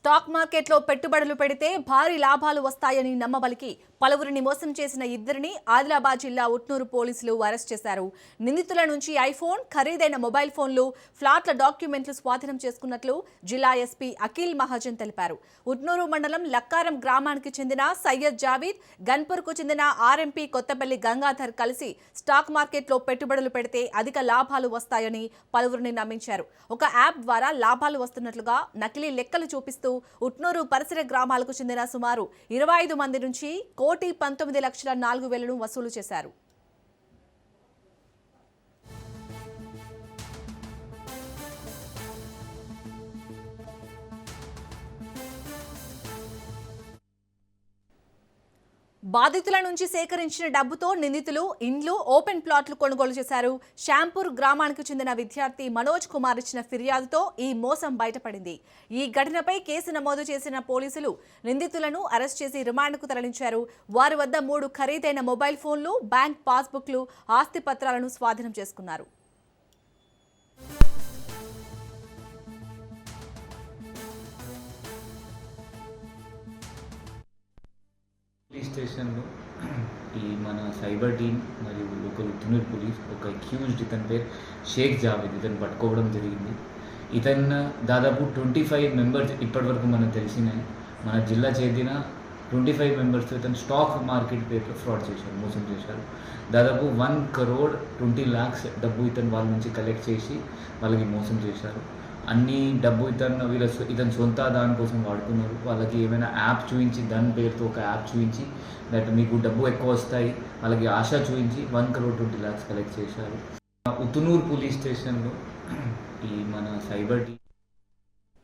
Stock మార్కెట్లో పెట్టుబడులు పెడితే భారీ లాభాలు వస్తాయని నమ్మబలికి పలువురిని మోసం చేసిన ఇద్దరిని ఆదిలాబాద్ జిల్లా ఉట్నూరు పోలీసులు అరెస్ట్ చేశారు. నిందితుల నుంచి ఐఫోన్, ఖరీదైన మొబైల్ ఫోన్లు, ఫ్లాట్ల డాక్యుమెంట్లు స్వాధీనం చేసుకున్నట్లు జిల్లా ఎస్పీ అఖిల్ మహాజన్ తెలిపారు. ఉట్నూరు మండలం లక్కారం గ్రామానికి చెందిన సయ్యద్ జావీద్, గన్పూర్కు చెందిన ఆర్ఎంపీ కొత్తపల్లి గంగాధర్ కలిసి స్టాక్ మార్కెట్లో పెట్టుబడులు పెడితే అధిక లాభాలు వస్తాయని పలువురిని నమ్మించారు. ఒక యాప్ ద్వారా లాభాలు వస్తున్నట్లుగా నకిలీ లెక్కలు చూపిస్తూ ఉట్నూరు పరిసర గ్రామాలకు చెందిన సుమారు 25 మంది నుంచి 1,19,04,000 వసూలు చేశారు. బాధితుల నుంచి సేకరించిన డబ్బుతో నిందితులు ఇండ్లు, ఓపెన్ ప్లాట్లు కొనుగోలు చేశారు. శ్యాంపూర్ గ్రామానికి చెందిన విద్యార్థి మనోజ్ కుమార్ ఇచ్చిన ఫిర్యాదుతో ఈ మోసం బయటపడింది. ఈ ఘటనపై కేసు నమోదు చేసిన పోలీసులు నిందితులను అరెస్ట్ చేసి రిమాండ్కు తరలించారు. వారి వద్ద 3 ఖరీదైన మొబైల్ ఫోన్లు, బ్యాంక్ పాస్బుక్లు, ఆస్తి పత్రాలను స్వాధీనం చేసుకున్నారు. పోలీస్ స్టేషన్లో ఈ మన సైబర్ టీమ్ మరియు లోకల్ ఉట్నూరు పోలీస్ ఒక అక్యూజ్డ్ ఇతని పేరు షేక్ జావేద్ ఇతను పట్టుకోవడం జరిగింది. ఇతను దాదాపు 25 మెంబర్స్ ఇప్పటివరకు మనకు తెలిసిన మన జిల్లా చెందిన 25 మెంబర్స్తో ఇతను స్టాక్ మార్కెట్ పేరులో ఫ్రాడ్ చేశారు, మోసం చేశారు. దాదాపు 1,20,00,000 డబ్బు ఇతను వాళ్ళ నుంచి కలెక్ట్ చేసి వాళ్ళకి మోసం చేశారు. అన్ని డబ్బు ఇతను సొంత దానికోసం వాడుకున్నారు. వాళ్ళకి ఏమైనా యాప్ చూపించి, దాని పేరుతో ఒక యాప్ చూపించి దట్ మీకు డబ్బు ఎక్కువ వస్తాయి వాళ్ళకి ఆశ చూపించి 1,20,00,000 కలెక్ట్ చేశారు. ఉతునూరు పోలీస్ స్టేషన్లో ఈ మన సైబర్ టీమ్